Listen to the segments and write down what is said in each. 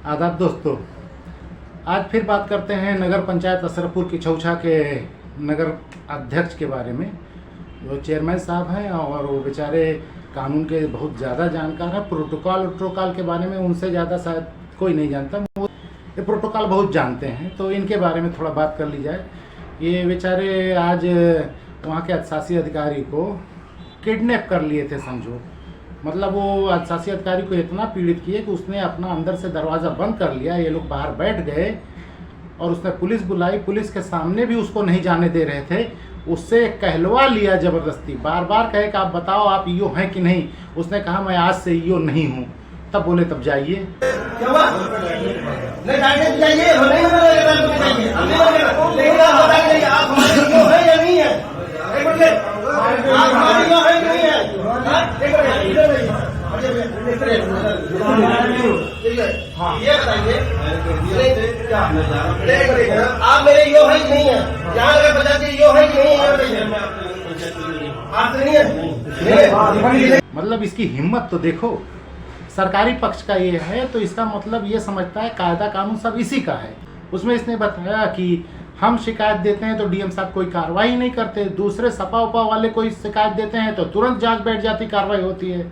आदाब दोस्तों, आज फिर बात करते हैं नगर पंचायत अशरफपुर की छौछा के नगर अध्यक्ष के बारे में। जो चेयरमैन साहब हैं और वो बेचारे कानून के बहुत ज़्यादा जानकार हैं। प्रोटोकॉल के बारे में उनसे ज़्यादा शायद कोई नहीं जानता, वो ये प्रोटोकॉल बहुत जानते हैं, तो इनके बारे में थोड़ा बात कर ली जाए। ये बेचारे आज वहाँ के अधिशासी अधिकारी को किडनैप कर लिए थे समझो। मतलब वो अधिशासी अधिकारी को इतना पीड़ित किए कि उसने अपना अंदर से दरवाज़ा बंद कर लिया, ये लोग बाहर बैठ गए और उसने पुलिस बुलाई। पुलिस के सामने भी उसको नहीं जाने दे रहे थे, उससे कहलवा लिया ज़बरदस्ती। बार बार कहे कि आप बताओ आप ईओ हैं कि नहीं। उसने कहा मैं आज से ईओ नहीं हूँ। तब बोले तब जाइए। ये बताइए आप मेरे यो है कि नहीं है? यहाँ अगर बता दीजिए यो है कि नहीं है? आप नहीं है। मतलब इसकी हिम्मत तो देखो। सरकारी पक्ष का ये है तो इसका मतलब ये समझता है कायदा कानून सब इसी का है। उसमें इसने बताया कि हम शिकायत देते हैं तो डीएम साहब कोई कार्रवाई नहीं करते, दूसरे सपा उपा वाले कोई शिकायत देते हैं तो तुरंत जांच बैठ जाती, कार्रवाई होती है।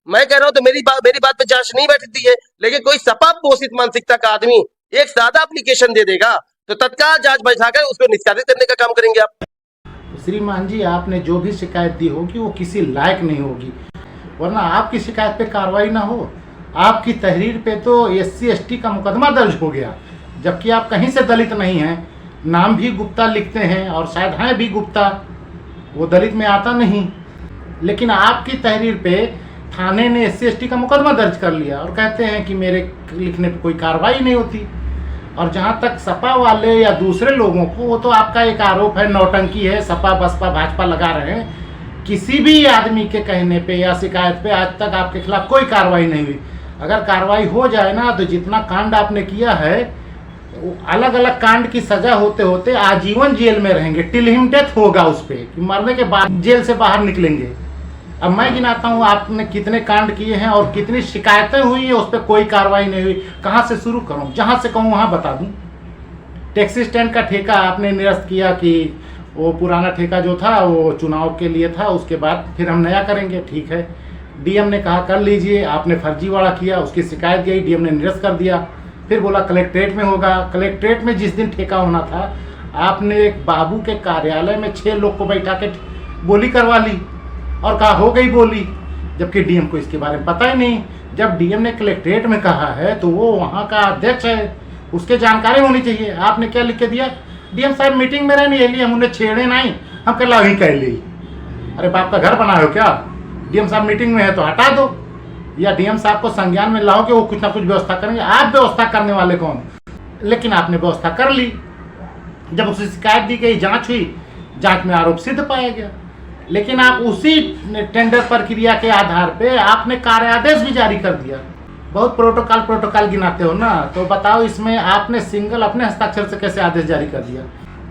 मैं कह रहा हूँ तो मेरी बात पे जांच नहीं बैठती है, लेकिन कोई सपा पोषित मानसिकता का आदमी एक सादा एप्लीकेशन दे देगा तो तत्काल जांच बैठाकर उसको निष्कासित करने का काम करेंगे आप। श्रीमान जी, आपने जो भी शिकायत दी होगी वो किसी लायक नहीं होगी, वरना आपकी शिकायत पे कार्रवाई ना हो। आपकी तहरीर पे तो SC ST का मुकदमा दर्ज हो गया, जबकि आप कहीं से दलित नहीं हैं। नाम भी गुप्ता लिखते हैं और शायद हैं भी गुप्ता, वो दलित में आता नहीं, लेकिन आपकी तहरीर पे थाने ने SC ST का मुकदमा दर्ज कर लिया और कहते हैं कि मेरे लिखने पे कोई कार्रवाई नहीं होती। और जहाँ तक सपा वाले या दूसरे लोगों को, वो तो आपका एक आरोप है, नौटंकी है, सपा बसपा भाजपा लगा रहे हैं। किसी भी आदमी के कहने पे या शिकायत पे आज तक आपके खिलाफ कोई कार्रवाई नहीं हुई। अगर कार्रवाई हो जाए ना तो जितना कांड आपने किया है, अलग अलग कांड की सजा होते होते आजीवन जेल में रहेंगे। टिल हिम डेथ होगा उस पर कि मरने के बाद जेल से बाहर निकलेंगे। अब मैं गिनाता हूँ आपने कितने कांड किए हैं और कितनी शिकायतें हुई हैं, उस पर कोई कार्रवाई नहीं हुई। कहाँ से शुरू करूँ? जहाँ से कहूँ वहाँ बता दूँ। टैक्सी स्टैंड का ठेका आपने निरस्त किया कि वो पुराना ठेका जो था वो चुनाव के लिए था, उसके बाद फिर हम नया करेंगे, ठीक है। डीएम ने कहा कर लीजिए, आपने फर्जीवाड़ा किया, उसकी शिकायत गई, डीएम ने निरस्त कर दिया। फिर बोला कलेक्ट्रेट में होगा। कलेक्ट्रेट में जिस दिन ठेका होना था, आपने एक बाबू के कार्यालय में 6 लोग को बैठा के बोली करवा ली और कहा हो गई बोली, जबकि डीएम को इसके बारे में पता ही नहीं। जब डीएम ने कलेक्ट्रेट में कहा है तो वो वहाँ का अध्यक्ष है, उसके जानकारी होनी चाहिए। आपने क्या लिख के दिया? डीएम साहब मीटिंग में रहने लिए हमने छेड़े नहीं, हम कल ही कह ली। अरे बाप का घर बना हो क्या? डीएम साहब मीटिंग में है तो हटा दो, या डीएम साहब को संज्ञान में लाओ कि वो कुछ ना कुछ व्यवस्था करेंगे। आप व्यवस्था करने वाले कौन? लेकिन आपने व्यवस्था कर ली। जब उसे शिकायत दी गई, जांच हुई, जांच में आरोप सिद्ध पाया गया, लेकिन आप उसी टेंडर प्रक्रिया के आधार पे आपने कार्यादेश भी जारी कर दिया। बहुत प्रोटोकॉल गिनाते हो ना, तो बताओ इसमें आपने सिंगल अपने हस्ताक्षर से कैसे आदेश जारी कर दिया?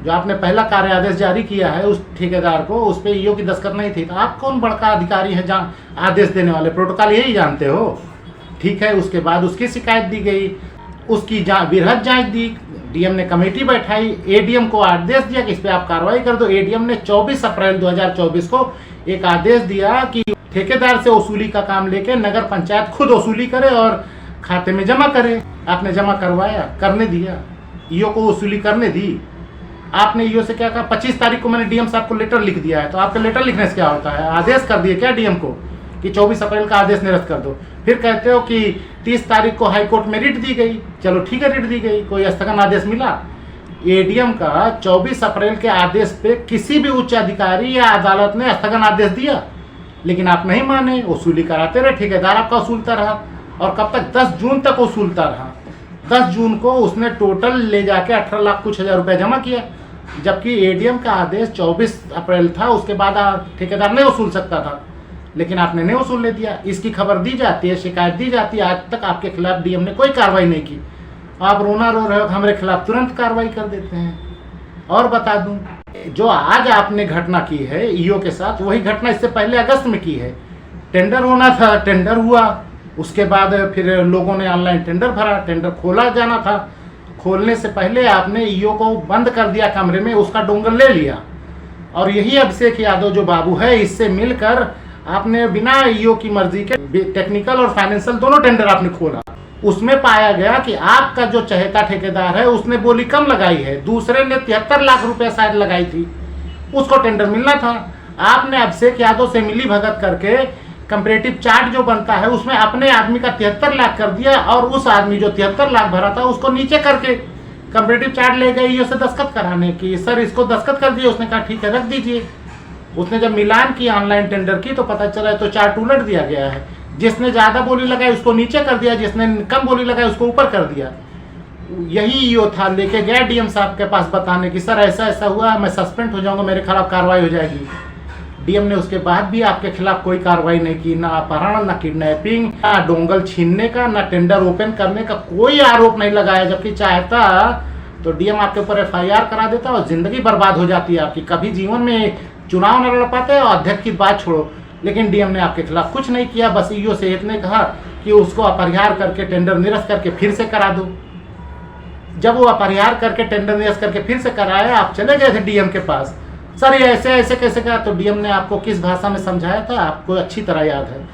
जो आपने पहला कार्यादेश जारी किया है उस ठेकेदार को, उस पर ईओ की दस्तखत नहीं थी, तो आप कौन बड़का अधिकारी है जहाँ आदेश देने वाले? प्रोटोकॉल यही जानते हो, ठीक है। उसके बाद उसकी शिकायत दी गई, उसकी बृहद जांच दी, डीएम ने कमेटी बैठाई, एडीएम को आदेश दिया कि इस पर आप कार्रवाई कर दो। एडीएम ने 24 अप्रैल 2024 को एक आदेश दिया कि ठेकेदार से वसूली का काम लेके नगर पंचायत खुद वसूली करे और खाते में जमा करे। आपने जमा करवाया, करने दिया, ईओ को वसूली करने दी। आपने ईओ से क्या कहा? 25 तारीख को मैंने डीएम साहब को लेटर लिख दिया है। तो आपके लेटर लिखने से क्या होता है? आदेश कर दिए क्या डीएम को कि 24 अप्रैल का आदेश निरस्त कर दो? फिर कहते हो कि 30 तारीख को हाईकोर्ट में रिट दी गई। चलो ठीक है, रिट दी गई, कोई स्थगन आदेश मिला? एडीएम का 24 अप्रैल के आदेश पे किसी भी उच्च अधिकारी या अदालत ने स्थगन आदेश दिया, लेकिन आप नहीं माने, वसूली कराते रहे, ठेकेदार आपका वसूलता रहा। और कब तक? 10 जून तक वसूलता रहा। 10 जून को उसने टोटल ले जाके 18 लाख कुछ हजार रुपये जमा किया, जबकि एडीएम का आदेश 24 अप्रैल था, उसके बाद ठेकेदार नहीं वसूल सकता था, लेकिन आपने नहीं वसूलने दिया। इसकी खबर दी जाती है, शिकायत दी जाती है, आज तक आपके खिलाफ डीएम ने कोई कार्रवाई नहीं की। आप रोना रो रहे हो, हमारे खिलाफ तुरंत कार्रवाई कर देते हैं। और बता दूं, जो आज आपने घटना की है ईओ के साथ, वही घटना इससे पहले अगस्त में की है। टेंडर होना था, टेंडर हुआ, उसके बाद फिर लोगों ने ऑनलाइन टेंडर भरा, टेंडर खोला जाना था। खोलने से पहले आपने ईओ को बंद कर दिया कमरे में, उसका डोंगल ले लिया और यही अभिषेक यादव जो बाबू है इससे मिलकर आपने बिना ईओ की मर्जी के टेक्निकल और फाइनेंशियल दोनों टेंडर आपने खोला। उसमें पाया गया कि आपका जो चहेता ठेकेदार है उसने बोली कम लगाई है, दूसरे ने 73 लाख रुपए शायद लगाई थी, उसको टेंडर मिलना था। आपने अभिषेक यादव से मिली भगत करके कंपैरेटिव चार्ट जो बनता है उसमें अपने आदमी का 73 लाख कर दिया और उस आदमी जो 73 लाख भरा था उसको नीचे करके कंपैरेटिव चार्ट ले गए ईओ से दस्तखत कराने की, सर इसको दस्तखत कर दिए। उसने कहा ठीक है रख दीजिए। उसने जब मिलान की ऑनलाइन टेंडर की तो पता चला तो चार्ट उलट दिया गया है, जिसने ज्यादा बोली लगाई उसको नीचे कर दिया, जिसने कम बोली लगाई उसको ऊपर कर दिया। यही ईओ था, लेके गया डीएम साहब के पास बताने की सर ऐसा ऐसा हुआ, मैं सस्पेंड हो जाऊंगा, मेरे खिलाफ कार्रवाई हो जाएगी। डीएम ने उसके बाद भी आपके खिलाफ कोई कार्रवाई नहीं की, ना अपहरण, ना किडनैपिंग, ना डोंगल छीनने का, ना टेंडर ओपन करने का कोई आरोप नहीं लगाया। जबकि चाहता तो डीएम आपके ऊपर एफआईआर करा देता और जिंदगी बर्बाद हो जाती है आपकी, कभी जीवन में चुनाव न लड़ पाते और अध्यक्ष की बात छोड़ो। लेकिन डीएम ने आपके खिलाफ कुछ नहीं किया, बस ईओ से इतने कहा कि उसको अपरिहार करके टेंडर निरस्त करके फिर से करा दो। जब वो अपरिहार करके टेंडर निरस्त करके फिर से कराया, आप चले गए थे डीएम के पास, सर ये ऐसे ऐसे कैसे कहा, तो डीएम ने आपको किस भाषा में समझाया था आपको अच्छी तरह याद है।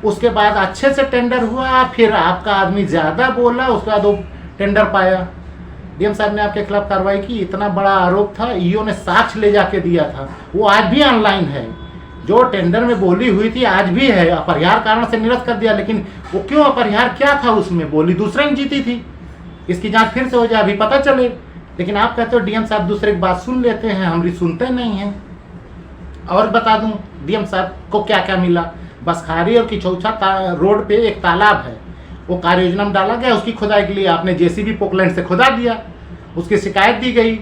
उसके बाद अच्छे से टेंडर हुआ, फिर आपका आदमी ज़्यादा बोला, उसके बाद वो टेंडर पाया। डीएम साहब ने आपके खिलाफ कार्रवाई की, इतना बड़ा आरोप था, ईओ ने साक्ष्य ले जाके दिया था, वो आज भी ऑनलाइन है। जो टेंडर में बोली हुई थी आज भी है, अपरिहार कारण से निरस्त कर दिया, लेकिन वो क्यों अपरिहार क्या था उसमें, बोली दूसरे ने जीती थी, इसकी जांच फिर से हो जाए अभी पता चले। लेकिन आप कहते हो डीएम साहब दूसरे की बात सुन लेते हैं, हमारी सुनते नहीं हैं। और बता दूं डीएम साहब को क्या क्या मिला, बसखारी और किचौछा रोड पे एक तालाब है, वो कार्य योजना में डाला गया, उसकी खुदाई के लिए आपने जेसीबी पोकलैंड से खुदा दिया, उसकी शिकायत दी गई।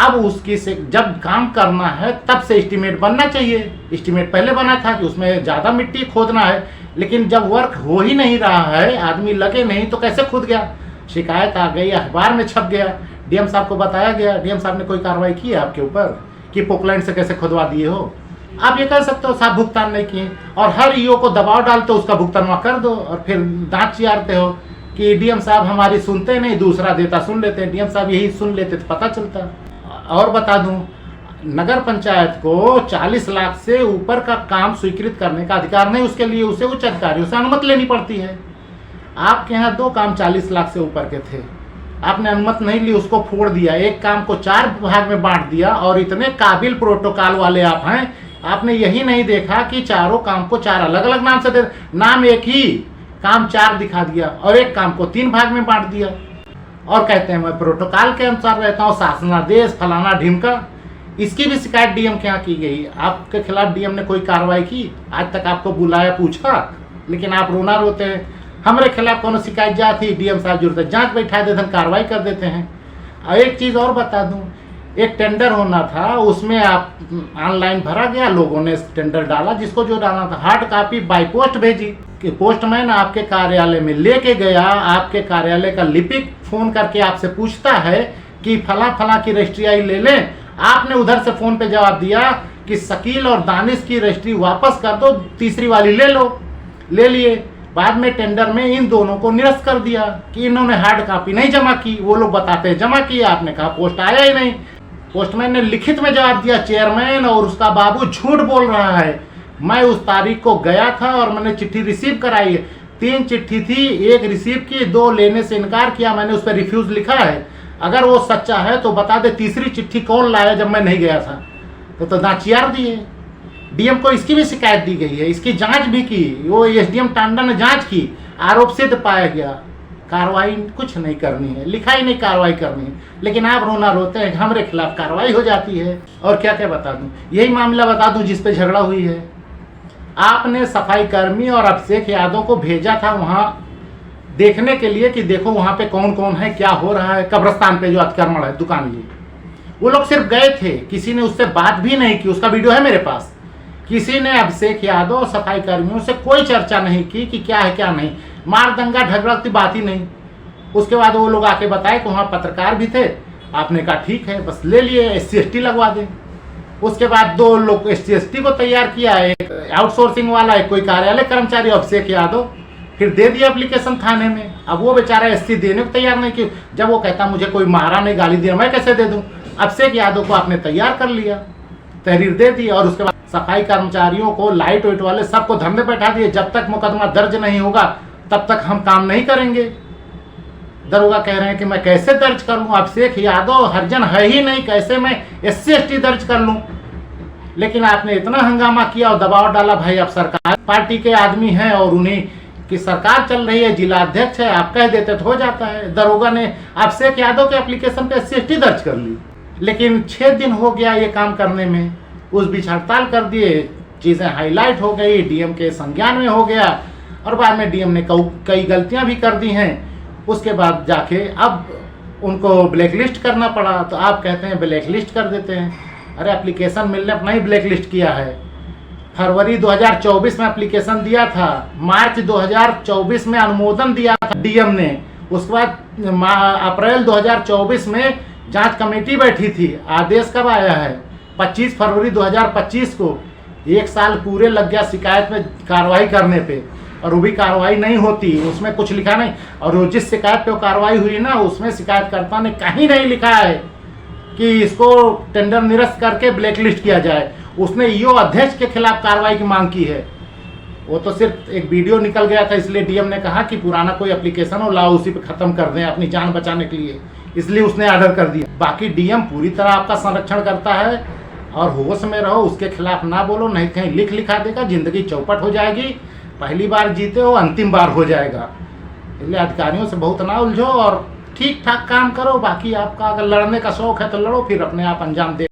अब उसकी से जब काम करना है तब से एस्टीमेट बनना चाहिए, एस्टीमेट पहले बना था कि उसमें ज़्यादा मिट्टी खोदना है, लेकिन जब वर्क हो ही नहीं रहा है, आदमी लगे नहीं तो कैसे खुद गया, शिकायत आ गई, अखबार में छप गया, डीएम साहब को बताया गया, डीएम साहब ने कोई कार्रवाई की है आपके ऊपर कि पोकलैंड से कैसे खुदवा दिए हो। आप ये कह सकते हो साहब भुगतान नहीं किए, और हर ईओ को दबाव डालते हो उसका भुगतान वहाँ कर दो, और फिर दांत चियारते हो कि डीएम साहब हमारी सुनते नहीं, दूसरा देता सुन लेते हैं। डीएम साहब यही सुन लेते तो पता चलता। और बता दूं नगर पंचायत को 40 लाख से ऊपर का काम स्वीकृत करने का अधिकार नहीं, उसके लिए उसे उच्च अधिकारियों से अनुमति लेनी पड़ती है। आपके यहाँ 2 काम 40 लाख से ऊपर के थे, आपने अनुमति नहीं ली, उसको फोड़ दिया, एक काम को 4 भाग में बांट दिया, और इतने काबिल प्रोटोकॉल वाले आप हैं, आपने यही नहीं देखा कि चारों काम को 4 अलग अलग नाम से दे, नाम एक ही, काम 4 दिखा दिया और एक काम को 3 भाग में बांट दिया, और कहते हैं मैं प्रोटोकॉल के अनुसार रहता हूँ, शासनादेश फलाना ढिमका। इसकी भी शिकायत डीएम के यहाँ की गई। आपके खिलाफ डीएम ने कोई कार्रवाई की, आज तक आपको बुलाया पूछा, लेकिन आप रोना रोते हैं। हमारे खिलाफ कौन शिकायत जाती, डीएम साहब जरूरत है जांच बैठा देते हैं, कार्रवाई कर देते हैं। और एक चीज़ और बता दूं, एक टेंडर होना था, उसमें आप ऑनलाइन भरा गया, लोगों ने टेंडर डाला, जिसको जो डालना था, हार्ड कॉपी बाई पोस्ट भेजी कि पोस्टमैन आपके कार्यालय में लेके गया, आपके कार्यालय का लिपिक फोन करके आपसे पूछता है कि फला फला की रजिस्ट्री आई ले लें, आपने उधर से फोन पे जवाब दिया कि शकील और दानिश की रजिस्ट्री वापस कर दो, तीसरी वाली ले लो, ले लिए। बाद में टेंडर में इन दोनों को निरस्त कर दिया कि इन्होंने हार्ड कॉपी नहीं जमा की, वो लोग बताते हैं जमा की, आपने कहा पोस्ट आया ही नहीं। पोस्टमैन ने लिखित में जवाब दिया, चेयरमैन और उसका बाबू झूठ बोल रहा है, मैं उस तारीख को गया था और मैंने चिट्ठी रिसीव कराई है, 3 चिट्ठी थी, 1 रिसीव की, 2 लेने से इनकार किया, मैंने उस पर रिफ्यूज लिखा है, अगर वो सच्चा है तो बता दे तीसरी चिट्ठी कौन लाया जब मैं नहीं गया था। तो दांचियार दिए। डीएम को इसकी भी शिकायत दी गई है, इसकी जांच भी की, वो एसडीएम टांडा ने जांच की, आरोप सिद्ध पाया गया, कार्रवाई कुछ नहीं करनी है, लिखा ही नहीं कार्रवाई करनी है, लेकिन आप रोना रोते हैं हमारे खिलाफ कार्रवाई हो जाती है। और क्या क्या बता दूं, यही मामला बता दूं जिस पे झगड़ा हुई है। आपने सफाई कर्मी और अभिषेक यादव को भेजा था वहां देखने के लिए कि देखो वहां पे कौन कौन है, क्या हो रहा है, कब्रिस्तान पे जो अतिक्रमण है दुकान लिए, वो लोग सिर्फ गए थे, किसी ने उससे बात भी नहीं की, उसका वीडियो है मेरे पास। किसी ने अभिषेक यादव और सफाई कर्मियों से कोई चर्चा नहीं की कि क्या है क्या नहीं, मार दंगा झगड़ा की बात ही नहीं। उसके बाद वो लोग आके बताए कि वहाँ पत्रकार भी थे, आपने कहा ठीक है बस ले लिए, SC/ST लगवा दें। उसके बाद 2 लोग SC/ST को तैयार किया, एक आउटसोर्सिंग वाला, एक कोई कार्यालय कर्मचारी, अभिषेक यादव, फिर दे दिया एप्लीकेशन थाने में। अब वो बेचारा एससी देने को तैयार नहीं, कि जब वो कहता मुझे कोई मारा नहीं, गाली दिया, मैं कैसे दे दूं। अभिषेक यादव को आपने तैयार कर लिया, तहरीर दे दी, और उसके बाद सफाई कर्मचारियों को, लाइट वाइट वाले सबको धरने बैठा दिए। जब तक मुकदमा दर्ज नहीं होगा तब तक हम काम नहीं करेंगे। दरोगा कह रहे हैं कि मैं कैसे दर्ज कर लूँ, अभिषेक यादव हरिजन है ही नहीं, कैसे मैं SC ST दर्ज कर लूँ। लेकिन आपने इतना हंगामा किया और दबाव डाला, भाई आप सरकार पार्टी के आदमी हैं और उन्हीं की सरकार चल रही है, जिला अध्यक्ष है, आप कह देते तो हो जाता है। दरोगा ने अभिषेक यादव के एप्लीकेशन पे SC ST दर्ज कर ली, लेकिन 6 दिन हो गया ये काम करने में। उस बीच हड़ताल कर दिए, चीज़ें हाईलाइट हो गई, DM के संज्ञान में हो गया, और बाद में DM ने कई गलतियां भी कर दी हैं। उसके बाद जाके अब उनको ब्लैकलिस्ट करना पड़ा। तो आप कहते हैं ब्लैकलिस्ट कर देते हैं। अरे एप्लीकेशन मिलने पर नहीं ब्लैकलिस्ट किया है। फरवरी 2024 में एप्लीकेशन दिया था, मार्च 2024 में अनुमोदन दिया था DM ने। उसके बाद अप्रैल 2024 में जांच कमेटी बैठी थी। आदेश कब आया है? 25 फरवरी 2025 को। 1 साल पूरे लग गया शिकायत में कार्रवाई करने पे, और वो भी कार्रवाई नहीं होती, उसमें कुछ लिखा नहीं। और जिस शिकायत पे वो कार्रवाई हुई ना, उसमें शिकायतकर्ता ने कहीं नहीं लिखा है कि इसको टेंडर निरस्त करके ब्लैकलिस्ट किया जाए। उसने ईओ अध्यक्ष के खिलाफ कार्रवाई की मांग की है। वो तो सिर्फ एक वीडियो निकल गया था, इसलिए DM ने कहा कि पुराना कोई एप्लीकेशन हो, लाओ उसी पे खत्म कर दें अपनी जान बचाने के लिए, इसलिए उसने ऑर्डर कर दिया। बाकी DM पूरी तरह आपका संरक्षण करता है, और होश में रहो, उसके खिलाफ ना बोलो, नहीं कहीं लिखा देगा, जिंदगी चौपट हो जाएगी। पहली बार जीते हो, अंतिम बार हो जाएगा। इसलिए अधिकारियों से बहुत ना उलझो और ठीक ठाक काम करो। बाकी आपका अगर लड़ने का शौक है तो लड़ो, फिर अपने आप अंजाम दे।